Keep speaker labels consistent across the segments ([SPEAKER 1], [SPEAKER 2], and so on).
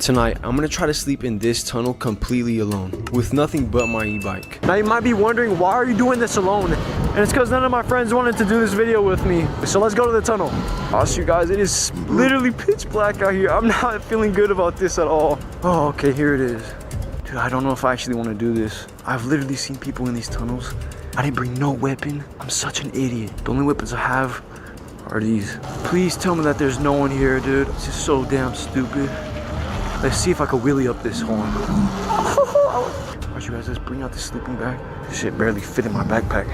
[SPEAKER 1] Tonight, I'm gonna try to sleep in this tunnel completely alone, with nothing but my e-bike. Now you might be wondering, why are you doing this alone? And it's because none of my friends wanted to do this video with me. So let's go to the tunnel. I'll show you guys, it is literally pitch black out here. I'm not feeling good about this at all. Oh, okay, here it is. Dude, I don't know if I actually want to do this. I've literally seen people in these tunnels. I didn't bring no weapon. I'm such an idiot. The only weapons I have are these. Please tell me that there's no one here, dude. This is so damn stupid. Let's see if I can wheelie up this horn. Alright, you guys, let's bring out the sleeping bag. This shit barely fit in my backpack.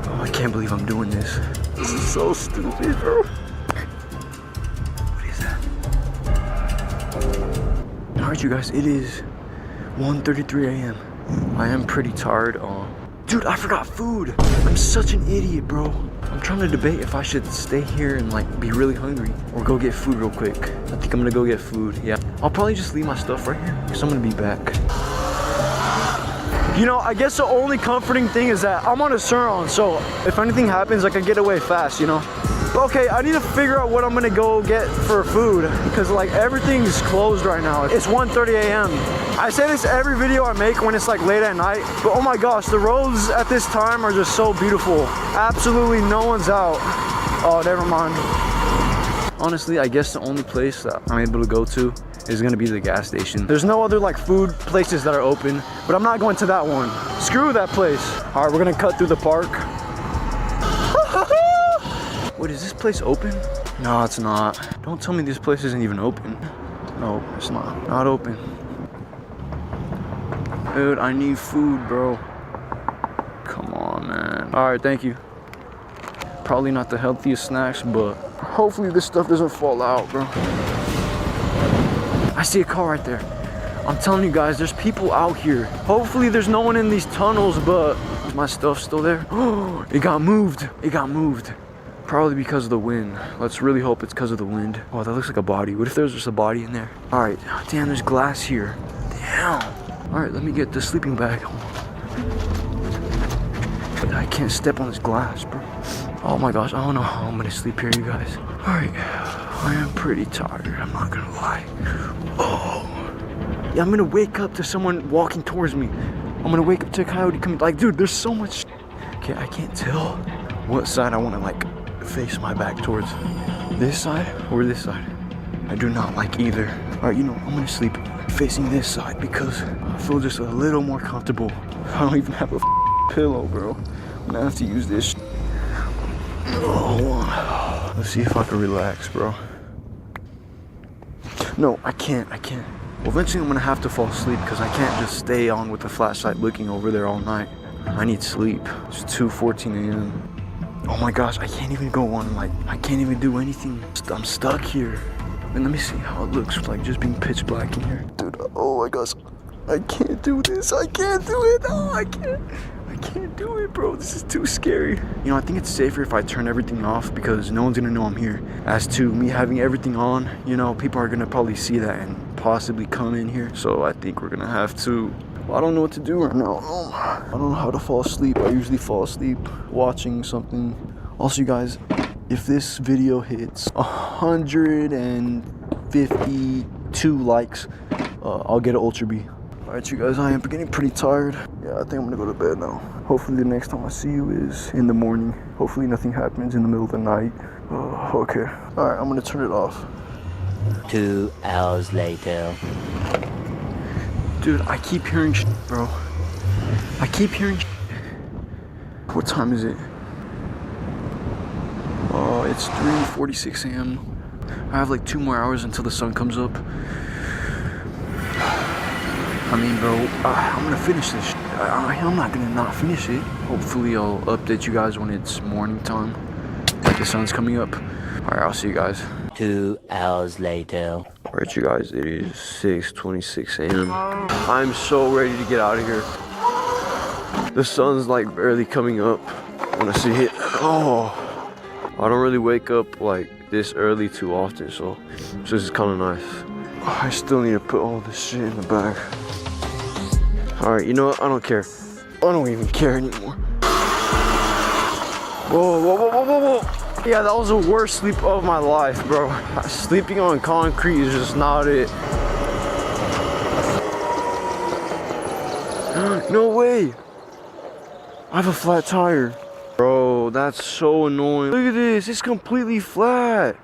[SPEAKER 1] Oh, I can't believe I'm doing this. This is so stupid, bro. What is that? Alright, you guys, it is 1:33 a.m. I am pretty tired. Dude, I forgot food. I'm such an idiot, bro. I'm trying to debate if I should stay here and like be really hungry or go get food real quick. I think I'm gonna go get food. Yeah, I'll probably just leave my stuff right here because I'm gonna be back. You know, I guess the only comforting thing is that I'm on a Suron, so if anything happens, I can get away fast, you know? But okay, I need to figure out what I'm gonna go get for food because like everything's closed right now. It's 1:30 a.m. I say this every video I make when it's like late at night, but oh my gosh, the roads at this time are just so beautiful. Absolutely no one's out. Oh, never mind. Honestly, I guess the only place that I'm able to go to is gonna be the gas station. There's no other like food places that are open, but I'm not going to that one. Screw that place. All right, we're gonna cut through the park. Wait, is this place open? No, it's not. Don't tell me this place isn't even open. No, it's not open. Dude, I need food, bro. Come on, man. All right, thank you. Probably not the healthiest snacks, but hopefully this stuff doesn't fall out, bro. I see a car right there. I'm telling you guys, there's people out here. Hopefully there's no one in these tunnels, but is my stuff still there? Oh, it got moved. It got moved. Probably because of the wind. Let's really hope it's because of the wind. Oh, that looks like a body. What if there's just a body in there? All right, damn, there's glass here. Damn. All right, let me get the sleeping bag. I can't step on this glass, bro. Oh my gosh, I don't know how I'm gonna sleep here, you guys. All right, I am pretty tired, I'm not gonna lie. Oh, yeah, I'm gonna wake up to someone walking towards me. I'm gonna wake up to a coyote coming, like, dude, there's so much. Okay, I can't tell what side I wanna like face my back towards. This side or this side? I do not like either. All right, you know, I'm gonna sleep facing this side because I feel just a little more comfortable. I don't even have a pillow, bro. I'm gonna have to use this. Oh, let's see if I can relax, bro. No, I can't. Well, eventually I'm gonna have to fall asleep because I can't just stay on with the flashlight looking over there all night. I need sleep. It's 2:14 a.m. Oh my gosh, I can't even go on, like, I can't even do anything. I'm stuck here. And let me see how it looks like just being pitch black in here. Dude, oh my gosh, I can't do this. I can't do it. Oh, I can't do it, bro. This is too scary. You know, I think it's safer if I turn everything off because no one's gonna know I'm here. As to me having everything on, you know, people are gonna probably see that and possibly come in here. So I think we're gonna have to, well, I don't know what to do right now. I don't know how to fall asleep. I usually fall asleep watching something. Also, you guys, if this video hits 152 likes, I'll get an Ultra B. All right, you guys, I am getting pretty tired. Yeah, I think I'm gonna go to bed now. Hopefully the next time I see you is in the morning. Hopefully nothing happens in the middle of the night. Okay. All right, I'm gonna turn it off.
[SPEAKER 2] 2 hours later.
[SPEAKER 1] Dude, I keep hearing shit, bro. I keep hearing shit. What time is it? Oh, it's 3:46 a.m. I have like 2 more hours until the sun comes up. I mean, bro, I'm gonna finish this shit. I'm not gonna not finish it. Hopefully I'll update you guys when it's morning time. Like the sun's coming up. All right, I'll see you guys.
[SPEAKER 2] 2 hours later.
[SPEAKER 1] All right, you guys, it is 6:26 a.m. I'm so ready to get out of here. The sun's like barely coming up when I see it. Oh, I don't really wake up like this early too often, so this is kind of nice. I still need to put all this shit in the bag. All right, you know what? I don't care. I don't even care anymore. Whoa. Yeah, that was the worst sleep of my life, bro. Sleeping on concrete is just not it. No way. I have a flat tire. Bro, that's so annoying. Look at this. It's completely flat.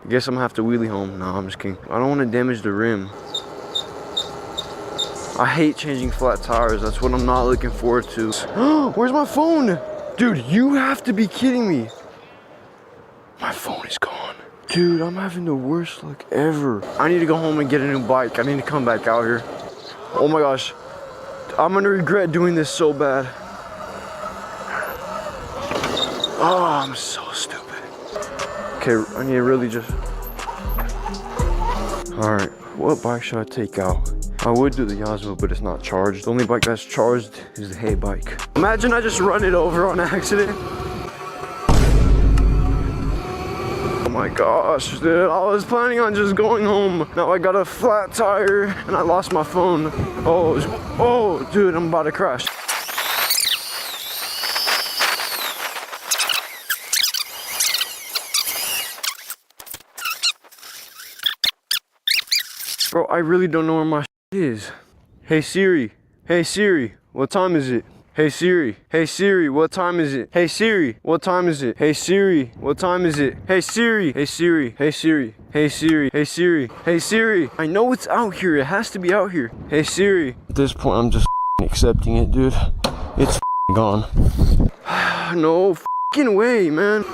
[SPEAKER 1] I guess I'm gonna have to wheelie home. No, I'm just kidding. I don't want to damage the rim. I hate changing flat tires. That's what I'm not looking forward to. Where's my phone? Dude, you have to be kidding me. My phone is gone. Dude, I'm having the worst luck ever. I need to go home and get a new bike. I need to come back out here. Oh my gosh. I'm gonna regret doing this so bad. Oh, I'm so stupid. Okay, I need to really just... Alright, what bike should I take out? I would do the Yazoo, but it's not charged. The only bike that's charged is the hay bike. Imagine I just run it over on accident. Oh my gosh, dude, I was planning on just going home. Now I got a flat tire and I lost my phone. Oh, dude, I'm about to crash. Bro, I really don't know where my is. Hey Siri. Hey Siri. What time is it? Hey Siri. Hey Siri. What time is it? Hey Siri. What time is it? Hey Siri. What time is it? Hey Siri. Hey Siri. Hey Siri. Hey Siri. Hey Siri. Hey Siri. I know it's out here. It has to be out here. Hey Siri. At this point, I'm just accepting it, dude. It's gone. No way, man.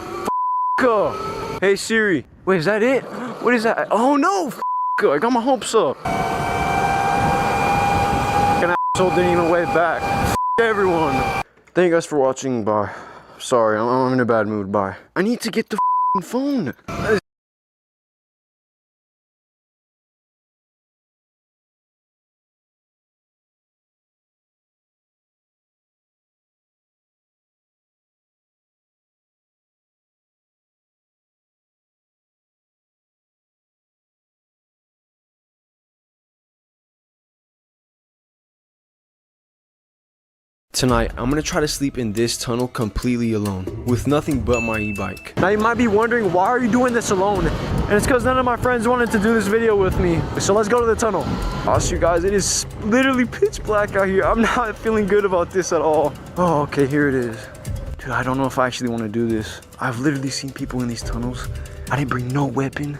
[SPEAKER 1] Up. Hey Siri. Wait, is that it? What is that? Oh no. I got my hopes up. An asshole didn't even wave back. Everyone. Thank you guys for watching. Bye. Sorry, I'm in a bad mood. Bye. I need to get the phone. Tonight, I'm gonna try to sleep in this tunnel completely alone, with nothing but my e-bike. Now you might be wondering, why are you doing this alone? And it's because none of my friends wanted to do this video with me. So let's go to the tunnel. I'll show you guys, it is literally pitch black out here. I'm not feeling good about this at all. Oh, okay, here it is. Dude, I don't know if I actually want to do this. I've literally seen people in these tunnels. I didn't bring no weapon.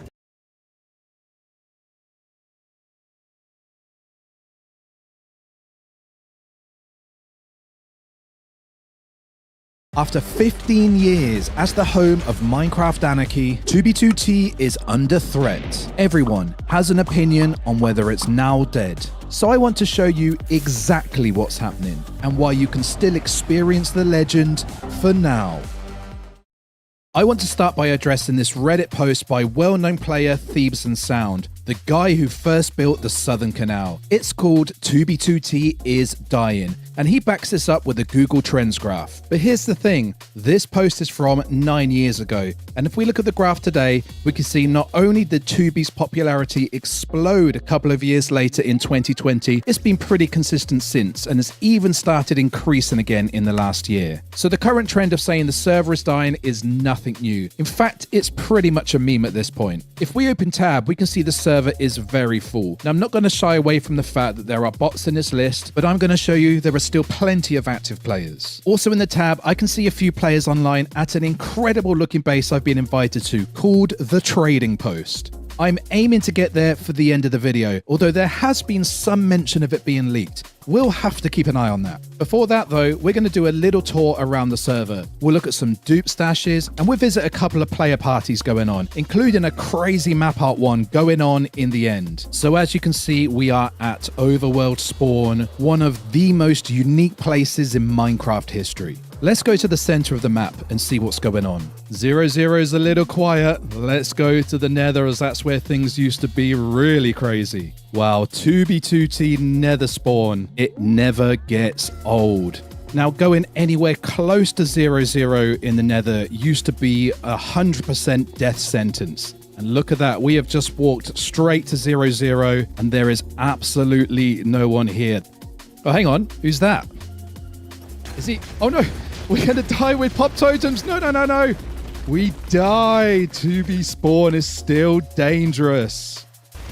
[SPEAKER 3] After 15 years as the home of Minecraft Anarchy, 2b2t is under threat. Everyone has an opinion on whether it's now dead. So I want to show you exactly what's happening and why you can still experience the legend for now. I want to start by addressing this Reddit post by well-known player Thebes and Sound, the guy who first built the Southern Canal. It's called 2b2t is dying, and he backs this up with a Google Trends graph. But here's the thing, this post is from 9 years ago, and if we look at the graph today, we can see not only did 2b's popularity explode a couple of years later in 2020, it's been pretty consistent since, and has even started increasing again in the last year. So the current trend of saying the server is dying is nothing new. In fact, it's pretty much a meme at this point. If we open tab, we can see the server is very full. Now, I'm not going to shy away from the fact that there are bots in this list, but I'm going to show you there are still plenty of active players. Also in the tab, I can see a few players online at an incredible looking base I've been invited to, called The Trading Post. I'm aiming to get there for the end of the video, although there has been some mention of it being leaked. We'll have to keep an eye on that. Before that though, we're going to do a little tour around the server. We'll look at some dupe stashes, and we'll visit a couple of player parties going on, including a crazy map art one going on in the end. So as you can see, we are at Overworld Spawn, one of the most unique places in Minecraft history. Let's go to the center of the map and see what's going on. 0-0 is a little quiet. Let's go to the nether, as that's where things used to be really crazy. Wow, 2b2t nether spawn. It never gets old. Now, going anywhere close to 0-0 in the nether used to be 100% death sentence. And look at that, we have just walked straight to 0-0 and there is absolutely no one here. Oh, hang on, who's that? Is he? Oh no, we're gonna die with pop totems. No. We died. 2b spawn is still dangerous.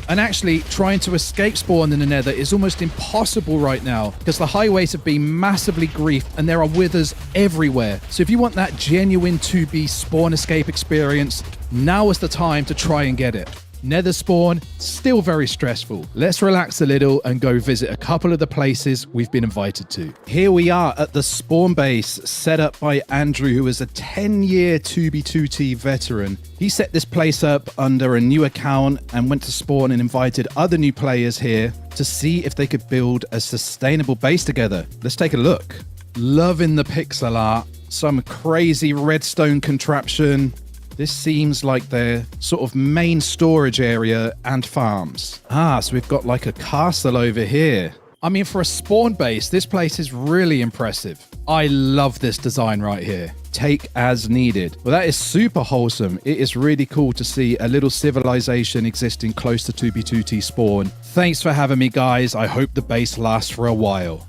[SPEAKER 3] And actually, trying to escape spawn in the nether is almost impossible right now because the highways have been massively griefed and there are withers everywhere. So if you want that genuine 2B spawn escape experience, now is the time to try and get it. Nether spawn, still very stressful. Let's relax a little and go visit a couple of the places we've been invited to. Here we are at the spawn base set up by Andrew, who is a 10-year 2B2T veteran. He set this place up under a new account and went to spawn and invited other new players here to see if they could build a sustainable base together. Let's take a look. Loving the pixel art, some crazy redstone contraption. This seems like their sort of main storage area and farms. Ah, so we've got like a castle over here. I mean, for a spawn base, this place is really impressive. I love this design right here. Take as needed. Well, that is super wholesome. It is really cool to see a little civilization existing close to 2B2T spawn. Thanks for having me, guys. I hope the base lasts for a while.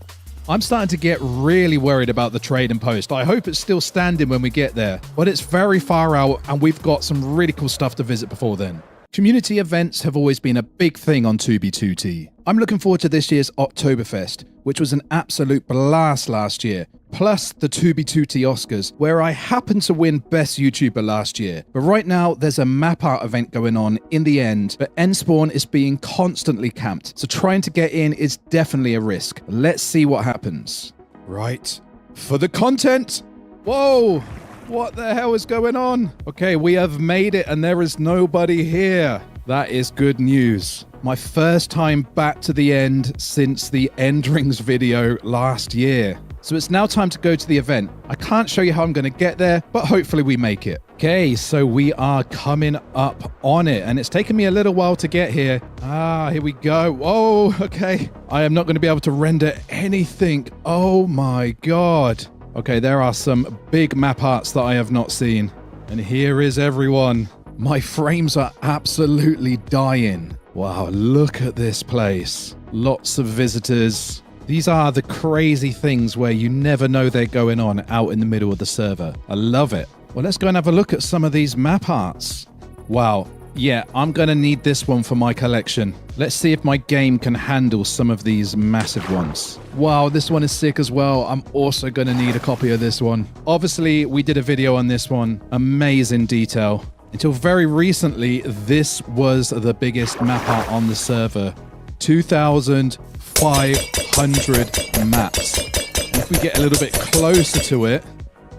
[SPEAKER 3] I'm starting to get really worried about the trading post. I hope it's still standing when we get there, but it's very far out and we've got some really cool stuff to visit before then. Community events have always been a big thing on 2B2T. I'm looking forward to this year's Oktoberfest, which was an absolute blast last year, plus the 2B2T Oscars, where I happened to win Best YouTuber last year. But right now, there's a map art event going on in the end, but Endspawn is being constantly camped, so trying to get in is definitely a risk. Let's see what happens. Right, for the content. Whoa! What the hell is going on? Okay, we have made it and there is nobody here. That is good news. My first time back to the end since the End Rings video last year. So it's now time to go to the event. I can't show you how I'm going to get there, but hopefully we make it. Okay, so we are coming up on it and it's taken me a little while to get here. Ah, here we go. Whoa, okay. I am not going to be able to render anything. Oh my God. Okay, there are some big map arts that I have not seen. And here is everyone. My frames are absolutely dying. Wow, look at this place. Lots of visitors. These are the crazy things where you never know they're going on out in the middle of the server. I love it. Well, let's go and have a look at some of these map arts. Wow. Yeah, I'm going to need this one for my collection. Let's see if my game can handle some of these massive ones. Wow, this one is sick as well. I'm also going to need a copy of this one. Obviously, we did a video on this one. Amazing detail. Until very recently, this was the biggest map art on the server. 2,500 maps. And if we get a little bit closer to it,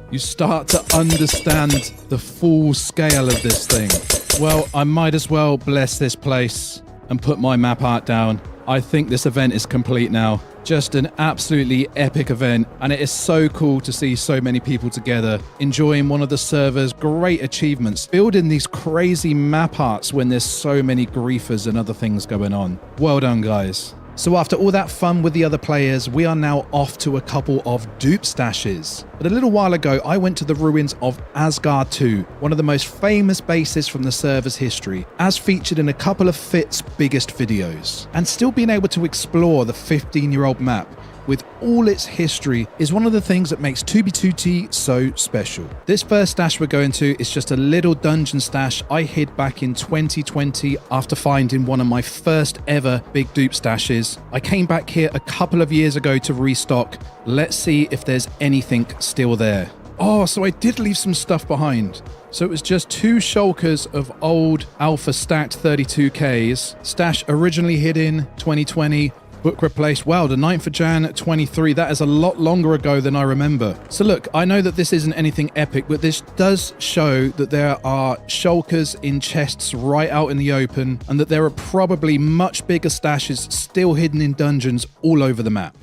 [SPEAKER 3] you start to understand the full scale of this thing. Well, I might as well bless this place and put my map art down. I think this event is complete now. Just an absolutely epic event, and it is so cool to see so many people together, enjoying one of the server's great achievements, building these crazy map arts when there's so many griefers and other things going on. Well done, guys. So after all that fun with the other players, we are now off to a couple of dupe stashes. But a little while ago, I went to the ruins of Asgard 2, one of the most famous bases from the server's history, as featured in a couple of Fit's biggest videos. And still being able to explore the 15-year-old map with all its history is one of the things that makes 2B2T so special. This first stash we're going to is just a little dungeon stash I hid back in 2020 after finding one of my first ever big dupe stashes. I came back here a couple of years ago to restock. Let's see if there's anything still there. Oh, so I did leave some stuff behind. So it was just 2 shulkers of old alpha stacked 32Ks. Stash originally hid in 2020. Book replaced. Wow, the 9th of Jan 23. That is a lot longer ago than I remember. So look, I know that this isn't anything epic, but this does show that there are shulkers in chests right out in the open, and that there are probably much bigger stashes still hidden in dungeons all over the map.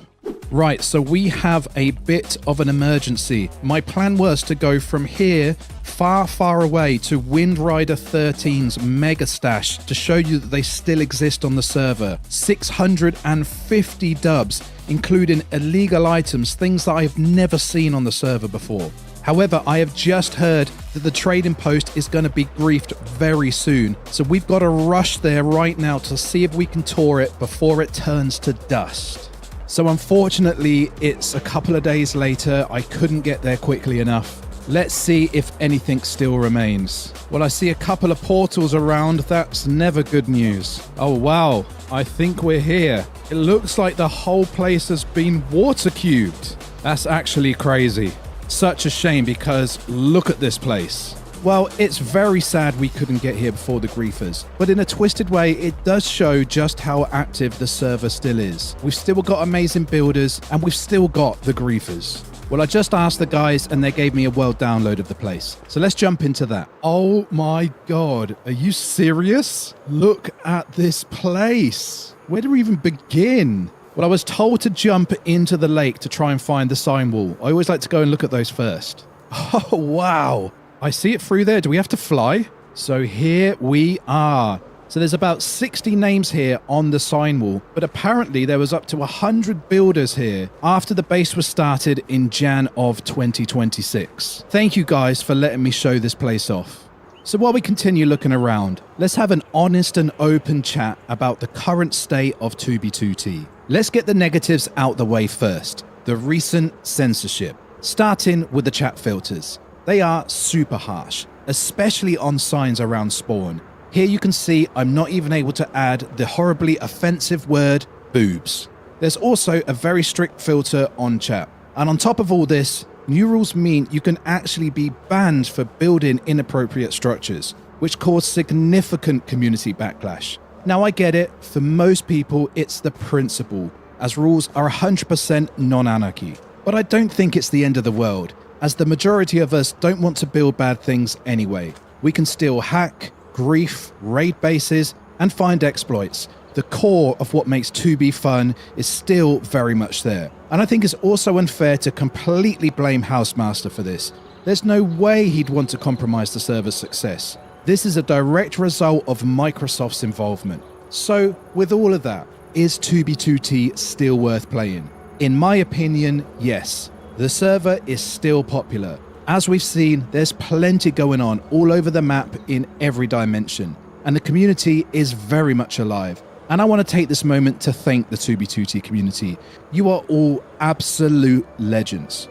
[SPEAKER 3] Right, so we have a bit of an emergency. My plan was to go from here far, far away to Wind Rider 13's mega stash to show you that they still exist on the server. 650 dubs, including illegal items, things that I have never seen on the server before. However, I have just heard that the trading post is going to be griefed very soon. So we've got to rush there right now to see if we can tour it before it turns to dust. So unfortunately, it's a couple of days later. I couldn't get there quickly enough. Let's see if anything still remains. Well, I see a couple of portals around. That's never good news. Oh, wow. I think we're here. It looks like the whole place has been water cubed. That's actually crazy. Such a shame because look at this place. Well, it's very sad we couldn't get here before the griefers, but in a twisted way, it does show just how active the server still is. We've still got amazing builders, and we've still got the griefers. Well, I just asked the guys, and they gave me a world download of the place. So let's jump into that. Oh my god, are you serious? Look at this place. Where do we even begin? Well, I was told to jump into the lake to try and find the sign wall. I always like to go and look at those first. Oh, wow. I see it through there. Do we have to fly? So here we are. So there's about 60 names here on the sign wall, but apparently there was up to 100 builders here after the base was started in Jan of 2026. Thank you guys for letting me show this place off. So while we continue looking around, let's have an honest and open chat about the current state of 2B2T. Let's get the negatives out the way first. The recent censorship. Starting with the chat filters. They are super harsh, especially on signs around spawn. Here you can see I'm not even able to add the horribly offensive word boobs. There's also a very strict filter on chat. And on top of all this, new rules mean you can actually be banned for building inappropriate structures, which cause significant community backlash. Now I get it, for most people it's the principle, as rules are 100% non-anarchy. But I don't think it's the end of the world, as the majority of us don't want to build bad things anyway. We can still hack, grief, raid bases, and find exploits. The core of what makes 2B fun is still very much there. And I think it's also unfair to completely blame Housemaster for this. There's no way he'd want to compromise the server's success. This is a direct result of Microsoft's involvement. So, with all of that, is 2B2T still worth playing? In my opinion, yes. The server is still popular. As we've seen, there's plenty going on all over the map in every dimension, and the community is very much alive. And I want to take this moment to thank the 2B2T community. You are all absolute legends.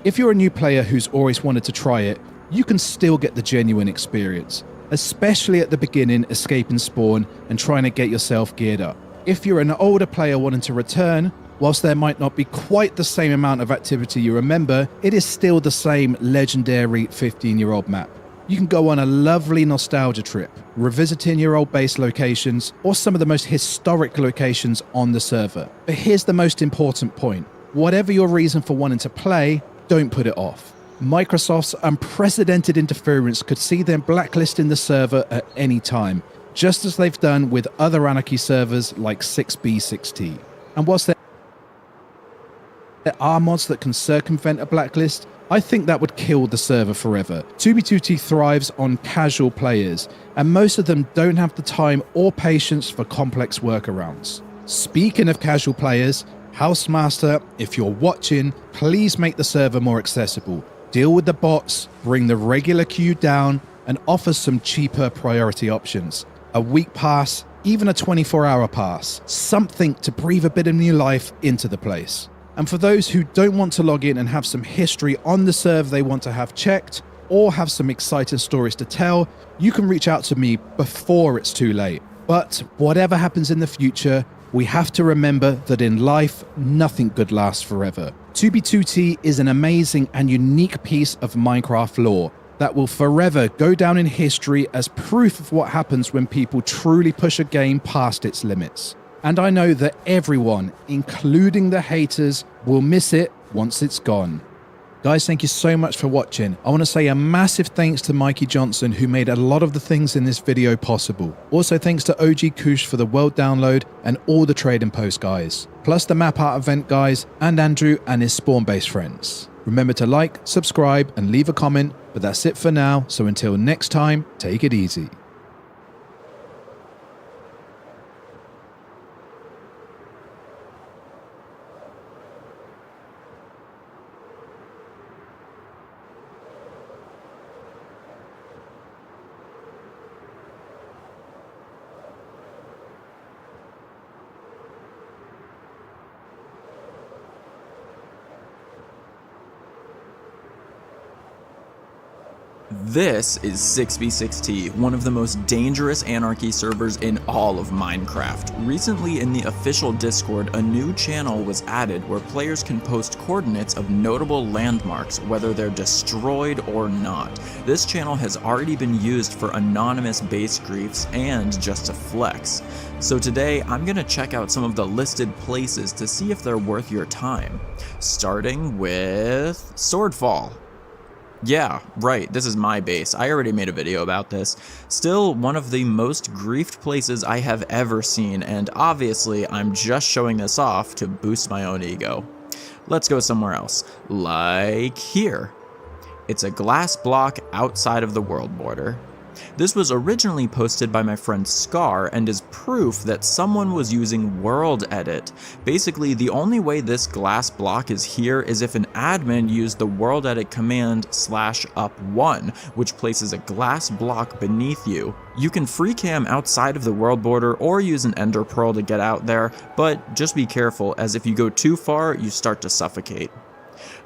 [SPEAKER 3] If you're a new player who's always wanted to try it, you can still get the genuine experience, especially at the beginning escaping spawn and trying to get yourself geared up. If you're an older player wanting to return, whilst there might not be quite the same amount of activity you remember, it is still the same legendary 15-year-old map. You can go on a lovely nostalgia trip, revisiting your old base locations or some of the most historic locations on the server. But here's the most important point. Whatever your reason for wanting to play, don't put it off. Microsoft's unprecedented interference could see them blacklisting the server at any time, just as they've done with other Anarchy servers like 6B6T. And whilst there are mods that can circumvent a blacklist, I think that would kill the server forever. 2B2T thrives on casual players, and most of them don't have the time or patience for complex workarounds. Speaking of casual players, Housemaster, if you're watching, please make the server more accessible. Deal with the bots, bring the regular queue down, and offer some cheaper priority options. A week pass, even a 24-hour pass. Something to breathe a bit of new life into the place. And for those who don't want to log in and have some history on the server they want to have checked, or have some exciting stories to tell, you can reach out to me before it's too late. But whatever happens in the future, we have to remember that in life, nothing good lasts forever. 2B2T is an amazing and unique piece of Minecraft lore that will forever go down in history as proof of what happens when people truly push a game past its limits. And I know that everyone, including the haters, will miss it once it's gone. Guys, thank you so much for watching. I want to say a massive thanks to Mikey Johnson, who made a lot of the things in this video possible. Also thanks to OG Kush for the world download and all the trading post guys. Plus the map art event guys and Andrew and his spawn-based friends. Remember to like, subscribe and leave a comment, but that's it for now. So until next time, take it easy.
[SPEAKER 4] This is 6v6t, one of the most dangerous anarchy servers in all of Minecraft. Recently in the official Discord, a new channel was added where players can post coordinates of notable landmarks, whether they're destroyed or not. This channel has already been used for anonymous base griefs and just to flex. So today, I'm gonna check out some of the listed places to see if they're worth your time. Starting with Swordfall. Yeah, right, this is my base. I already made a video about this. Still one of the most griefed places I have ever seen, and obviously I'm just showing this off to boost my own ego. Let's go somewhere else, like here. It's a glass block outside of the world border. This was originally posted by my friend Scar and is proof that someone was using World Edit. Basically, the only way this glass block is here is if an admin used the World Edit command /up1, which places a glass block beneath you. You can free cam outside of the world border or use an ender pearl to get out there, but just be careful, as if you go too far, you start to suffocate.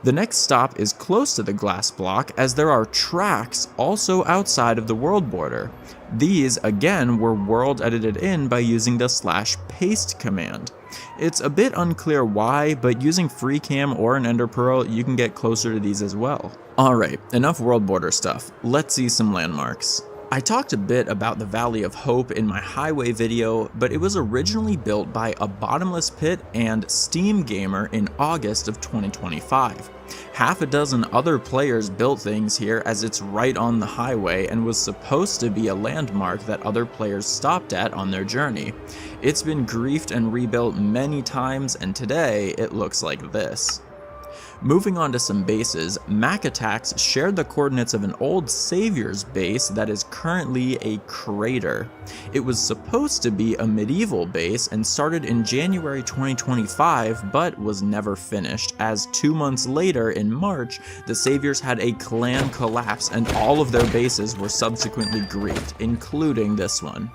[SPEAKER 4] The next stop is close to the glass block, as there are tracks also outside of the world border. These, again, were world edited in by using the /paste command. It's a bit unclear why, but using free cam or an ender pearl, you can get closer to these as well. Alright, enough world border stuff. Let's see some landmarks. I talked a bit about the Valley of Hope in my highway video, but it was originally built by a bottomless pit and Steam Gamer in August of 2025. Half a dozen other players built things here, as it's right on the highway and was supposed to be a landmark that other players stopped at on their journey. It's been griefed and rebuilt many times, and today it looks like this. Moving on to some bases, Mac Attacks shared the coordinates of an old Savior's base that is currently a crater. It was supposed to be a medieval base and started in January 2025, but was never finished, as 2 months later in March, the Saviors had a clan collapse and all of their bases were subsequently griefed, including this one.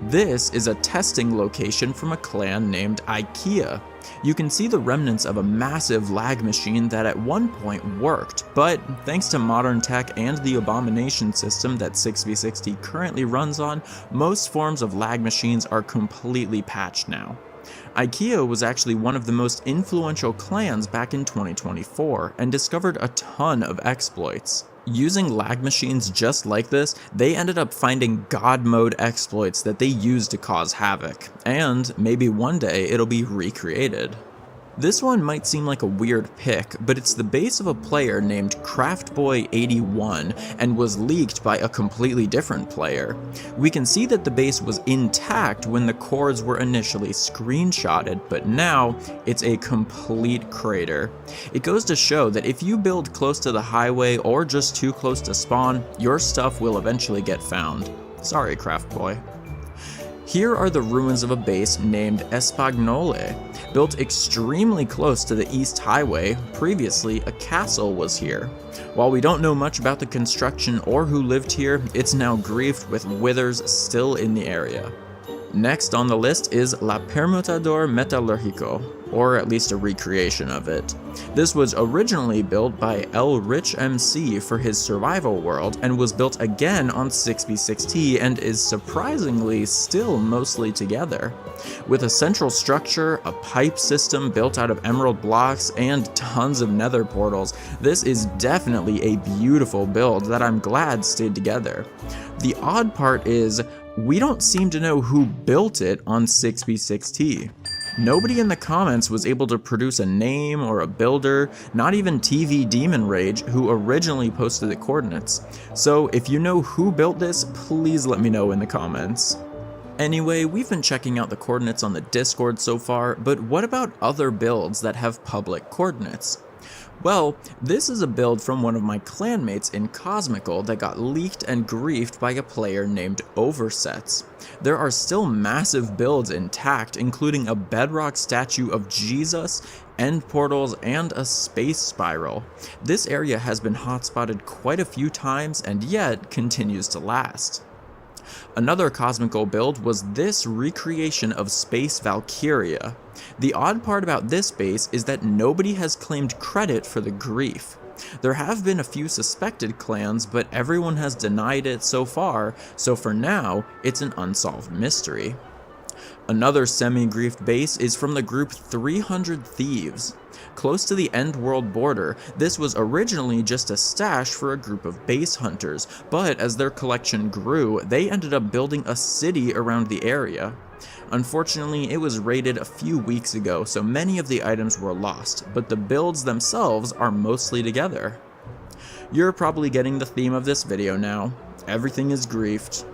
[SPEAKER 4] This is a testing location from a clan named IKEA. You can see the remnants of a massive lag machine that at one point worked, but thanks to modern tech and the abomination system that 6v6t currently runs on, most forms of lag machines are completely patched now. IKEA was actually one of the most influential clans back in 2024 and discovered a ton of exploits. Using lag machines just like this, they ended up finding God mode exploits that they used to cause havoc, and maybe one day it'll be recreated. This one might seem like a weird pick, but it's the base of a player named Craftboy81 and was leaked by a completely different player. We can see that the base was intact when the cores were initially screenshotted, but now it's a complete crater. It goes to show that if you build close to the highway or just too close to spawn, your stuff will eventually get found. Sorry, Craftboy. Here are the ruins of a base named Espagnole. Built extremely close to the East Highway, previously a castle was here. While we don't know much about the construction or who lived here, it's now griefed with withers still in the area. Next on the list is La Permutador Metalurgico, or at least a recreation of it. This was originally built by El Rich MC for his survival world and was built again on 6v6t and is surprisingly still mostly together. With a central structure, a pipe system built out of emerald blocks, and tons of nether portals, this is definitely a beautiful build that I'm glad stayed together. The odd part is, we don't seem to know who built it on 6v6t. Nobody in the comments was able to produce a name or a builder, not even TV Demon Rage, who originally posted the coordinates. So if you know who built this, please let me know in the comments. Anyway, we've been checking out the coordinates on the Discord so far, but what about other builds that have public coordinates? Well, this is a build from one of my clanmates in Cosmical that got leaked and griefed by a player named Oversets. There are still massive builds intact, including a bedrock statue of Jesus, end portals, and a space spiral. This area has been hotspotted quite a few times and yet continues to last. Another Cosmical build was this recreation of Space Valkyria. The odd part about this base is that nobody has claimed credit for the grief. There have been a few suspected clans, but everyone has denied it so far, so for now, it's an unsolved mystery. Another semi-griefed base is from the group 300 Thieves. Close to the end world border, this was originally just a stash for a group of base hunters, but as their collection grew, they ended up building a city around the area. Unfortunately, it was raided a few weeks ago, so many of the items were lost, but the builds themselves are mostly together. You're probably getting the theme of this video now. Everything is griefed.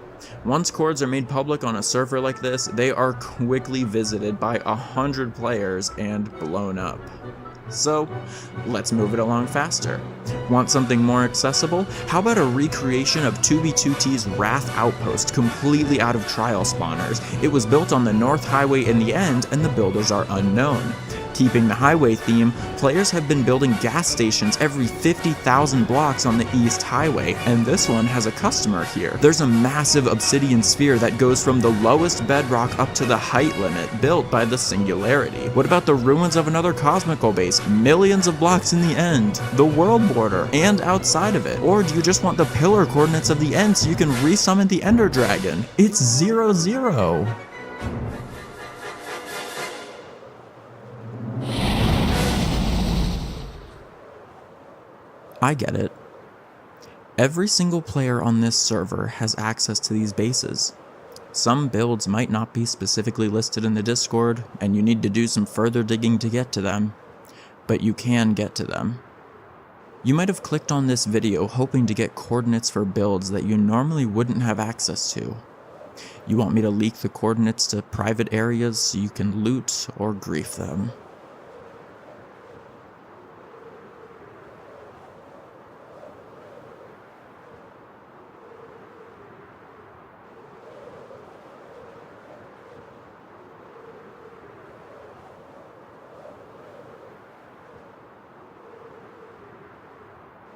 [SPEAKER 4] Once cords are made public on a server like this, they are quickly visited by 100 players and blown up. So, let's move it along faster. Want something more accessible? How about a recreation of 2B2T's Wrath Outpost, completely out of trial spawners? It was built on the North Highway in the end, and the builders are unknown. Keeping the highway theme, players have been building gas stations every 50,000 blocks on the East Highway, and this one has a customer here. There's a massive obsidian sphere that goes from the lowest bedrock up to the height limit, built by the Singularity. What about the ruins of another cosmical base, millions of blocks in the end, the world border, and outside of it? Or do you just want the pillar coordinates of the end so you can resummon the Ender Dragon? It's 0-0. I get it. Every single player on this server has access to these bases. Some builds might not be specifically listed in the Discord, and you need to do some further digging to get to them, but you can get to them. You might have clicked on this video hoping to get coordinates for builds that you normally wouldn't have access to. You want me to leak the coordinates to private areas so you can loot or grief them.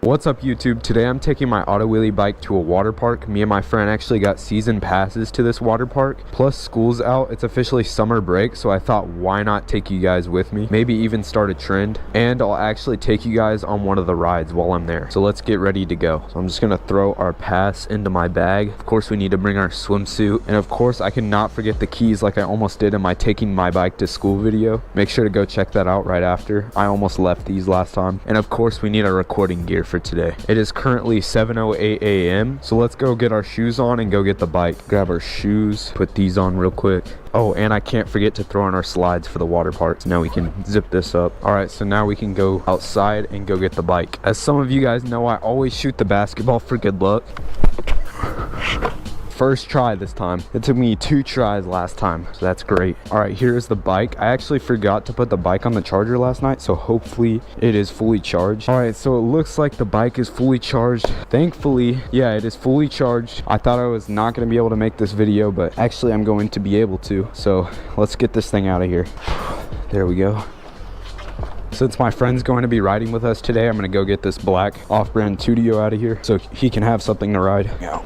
[SPEAKER 1] What's up YouTube? Today I'm taking my auto wheelie bike to a water park. Me and my friend actually got season passes to this water park. Plus school's out. It's officially summer break, so I thought why not take you guys with me? Maybe even start a trend. And I'll actually take you guys on one of the rides while I'm there. So let's get ready to go. So I'm just gonna throw our pass into my bag. Of course we need to bring our swimsuit. And of course I cannot forget the keys like I almost did in my taking my bike to school video. Make sure to go check that out right after. I almost left these last time. And of course we need our recording gear for today. It is currently 7:08 a.m. so let's go get our shoes on and go get the bike. Grab our shoes, put these on real quick. Oh, and I can't forget to throw in our slides for the water park. So now we can zip this up. All right, so now we can go outside and go get the bike. As some of you guys know, I always shoot the basketball for good luck. First try this time. It took me 2 tries last time, so that's great. All right, here's the bike. I actually forgot to put the bike on the charger last night, so hopefully it is fully charged. All right, so it looks like the bike is fully charged. Thankfully, yeah, it is fully charged. I thought I was not gonna be able to make this video, but actually I'm going to be able to. So let's get this thing out of here. There we go. Since my friend's going to be riding with us today, I'm gonna go get this black off-brand Tudio out of here so he can have something to ride. Yeah.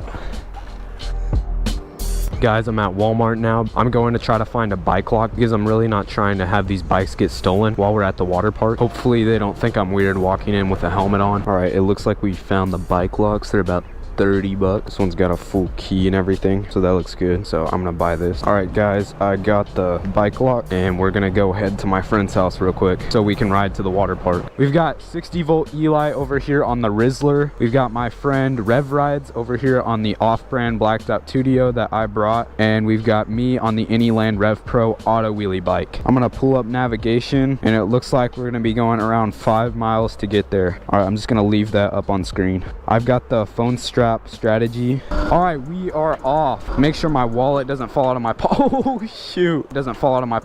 [SPEAKER 1] Guys, I'm at Walmart now. I'm going to try to find a bike lock because I'm really not trying to have these bikes get stolen while we're at the water park. Hopefully they don't think I'm weird walking in with a helmet on. All right, it looks like we found the bike locks. They're about 30 bucks. This one's got a full key and everything, so that looks good. So I'm gonna buy this. All right guys, I got the bike lock and we're gonna go head to my friend's house real quick so we can ride to the water park. We've got 60 volt Eli over here on the Rizzler. We've got my friend Rev Rides over here on the off-brand blacked out Tudio that I brought, and we've got me on the Anyland Rev Pro auto wheelie bike. I'm gonna pull up navigation and it looks like we're gonna be going around 5 miles to get there. All right, I'm just gonna leave that up on screen. I've got the phone strap strategy. All right, we are off. Make sure my wallet doesn't fall out of my oh shoot, it doesn't fall out of my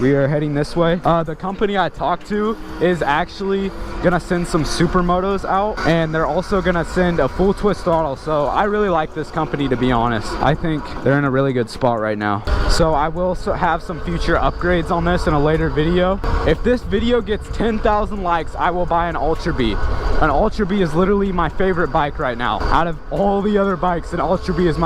[SPEAKER 1] we are heading this way. The company I talked to is actually gonna send some supermotos out, and they're also gonna send a full twist throttle. So I really like this company, to be honest. I think they're in a really good spot right now. So I will have some future upgrades on this in a later video. If this video gets 10,000 likes, I will buy an Ultra B. An Ultra B is literally my favorite bike right now. Out of all the other bikes, an Ultra B is my